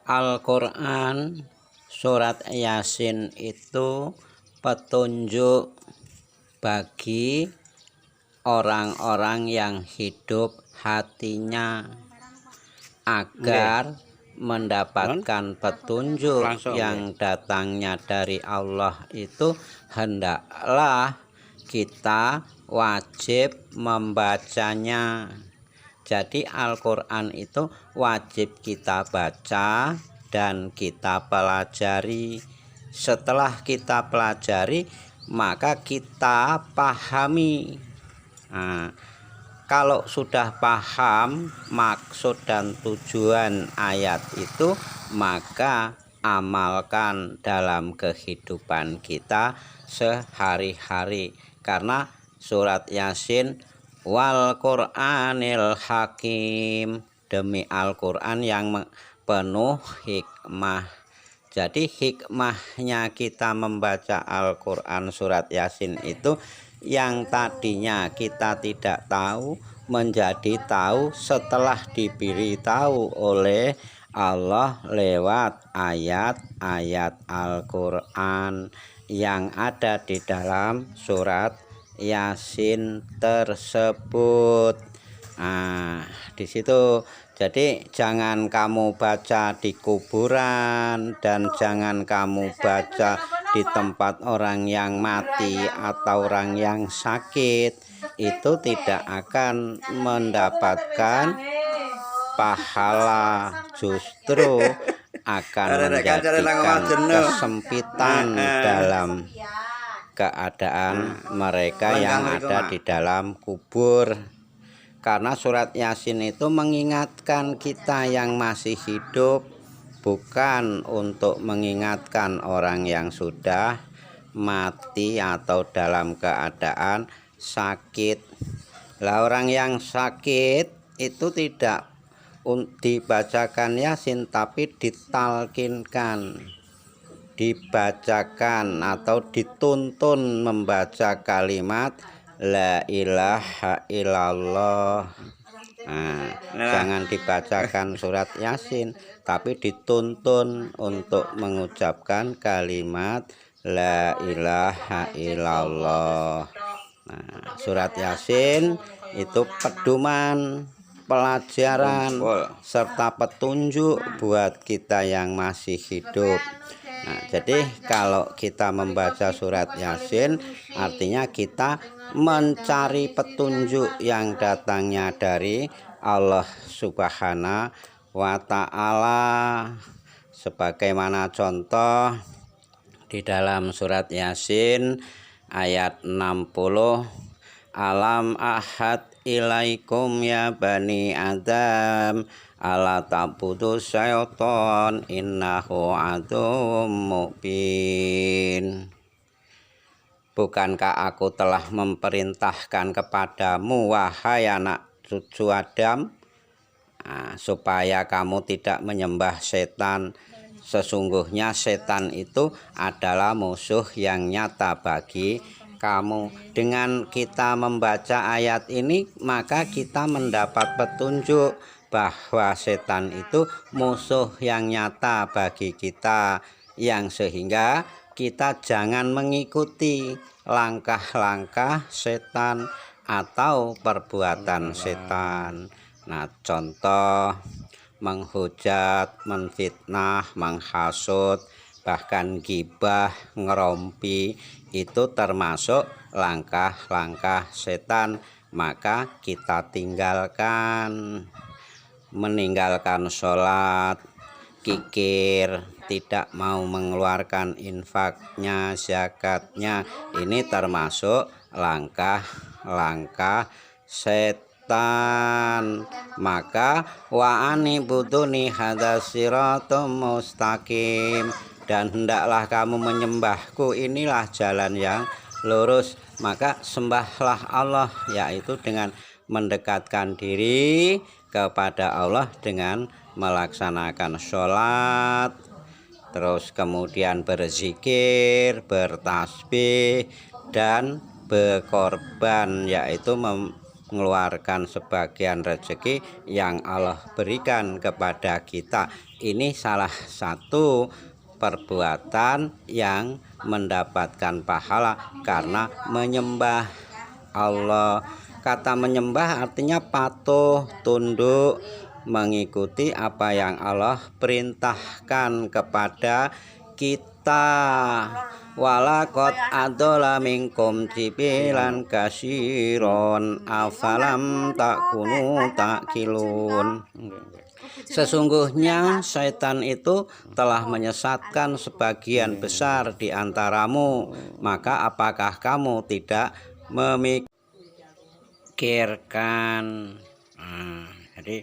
Al-Quran surat Yasin itu petunjuk bagi orang-orang yang hidup hatinya agar mendapatkan petunjuk yang datangnya dari Allah itu hendaklah kita wajib membacanya. Jadi Al-Quran itu wajib kita baca dan kita pelajari. Setelah kita pelajari maka kita pahami. Nah, kalau sudah paham maksud dan tujuan ayat itu, maka amalkan dalam kehidupan kita sehari-hari. Karena surat Yasin, wal Qur'anil Hakim, demi Al-Quran yang penuh hikmah. Jadi hikmahnya kita membaca Al-Quran surat Yasin itu, yang tadinya kita tidak tahu menjadi tahu setelah diberitahu oleh Allah lewat ayat-ayat Al-Quran yang ada di dalam surat Yasin tersebut. Nah, di situ jadi jangan kamu baca di kuburan dan jangan kamu baca di tempat orang yang mati atau orang yang sakit. Itu tidak akan mendapatkan pahala, justru akan menjadikan kesempitan dalam keadaan mereka yang ada di dalam kubur. Karena surat Yasin itu mengingatkan kita yang masih hidup, bukan untuk mengingatkan orang yang sudah mati atau dalam keadaan sakit. Lah orang yang sakit itu tidak dibacakan Yasin, tapi ditalkinkan, dibacakan atau dituntun membaca kalimat la ilaha illallah. Nah, jangan dibacakan surat Yasin, tapi dituntun untuk mengucapkan kalimat la ilaha illallah. Nah, surat Yasin itu pedoman, pelajaran serta petunjuk buat kita yang masih hidup. Nah, jadi kalau kita membaca surat Yasin artinya kita mencari petunjuk yang datangnya dari Allah Subhanahu wa Ta'ala. Sebagaimana contoh di dalam surat Yasin ayat 60, alam ahad ilaikum ya bani Adam ala ta'budu syaiton innahu aduwwum mubin. Bukankah aku telah memerintahkan kepadamu wahai anak cucu Adam, supaya kamu tidak menyembah setan. Sesungguhnya setan itu adalah musuh yang nyata bagi kamu. Dengan kita membaca ayat ini maka kita mendapat petunjuk bahwa setan itu musuh yang nyata bagi kita, yang sehingga kita jangan mengikuti langkah-langkah setan atau perbuatan setan. Nah, contoh menghujat, menfitnah, menghasut, bahkan gibah, ngerompi, itu termasuk langkah-langkah setan. Maka kita tinggalkan. Meninggalkan sholat, kikir, tidak mau mengeluarkan infaknya, zakatnya, ini termasuk langkah-langkah setan. Maka wa anibuduni hadza siratum mustaqim, dan hendaklah kamu menyembahku, inilah jalan yang lurus. Maka sembahlah Allah, yaitu dengan mendekatkan diri kepada Allah dengan melaksanakan sholat, terus kemudian berzikir, bertasbih, dan berkorban, yaitu mengeluarkan sebagian rezeki yang Allah berikan kepada kita. Ini salah satu perbuatan yang mendapatkan pahala karena menyembah Allah. Kata menyembah artinya patuh, tunduk, mengikuti apa yang Allah perintahkan kepada kita. Walaqad adola minkum jibilan kasiron afalam takunu takilun. Sesungguhnya syaitan itu telah menyesatkan sebagian besar di antaramu, maka apakah kamu tidak memikirkan? Jadi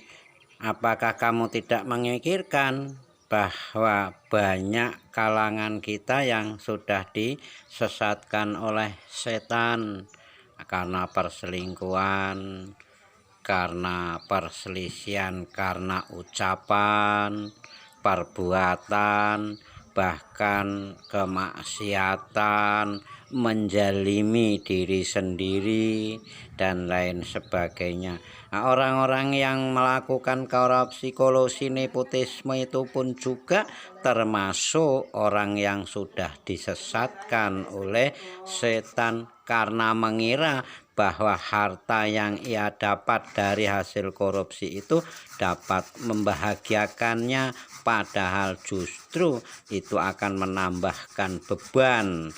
apakah kamu tidak memikirkan bahwa banyak kalangan kita yang sudah disesatkan oleh setan karena perselingkuhan, karena perselisihan, karena ucapan, perbuatan, bahkan kemaksiatan, menjalimi diri sendiri, dan lain sebagainya. Nah, orang-orang yang melakukan korupsi, kolusi, nepotisme itu pun juga termasuk orang yang sudah disesatkan oleh setan karena mengira bahwa harta yang ia dapat dari hasil korupsi itu dapat membahagiakannya, padahal justru itu akan menambahkan beban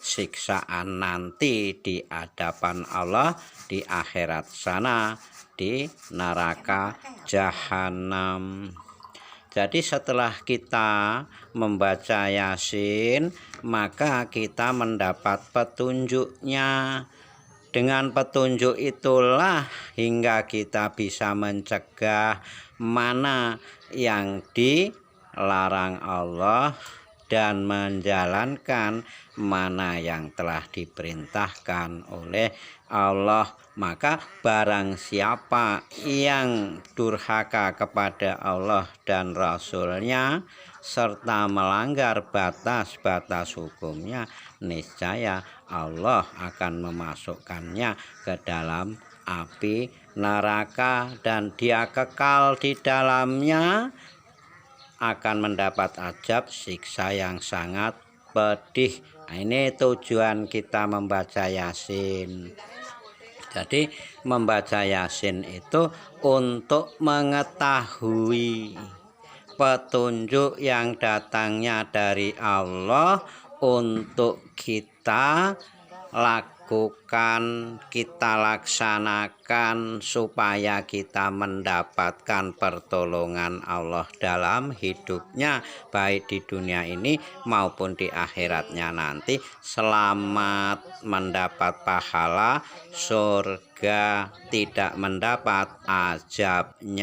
siksaan nanti di hadapan Allah di akhirat sana, di neraka jahanam. Jadi setelah kita membaca Yasin, maka kita mendapat petunjuknya. Dengan petunjuk itulah hingga kita bisa mencegah mana yang dilarang Allah dan menjalankan mana yang telah diperintahkan oleh Allah. Maka barang siapa yang durhaka kepada Allah dan Rasul-Nya serta melanggar batas-batas hukumnya, niscaya Allah akan memasukkannya ke dalam api neraka dan dia kekal di dalamnya, akan mendapat azab siksa yang sangat pedih. Nah, ini tujuan kita membaca Yasin. Jadi membaca Yasin itu untuk mengetahui petunjuk yang datangnya dari Allah untuk kita lakukan, kita laksanakan supaya kita mendapatkan pertolongan Allah dalam hidupnya, baik di dunia ini maupun di akhiratnya nanti. Selamat mendapat pahala surga, tidak mendapat azabnya.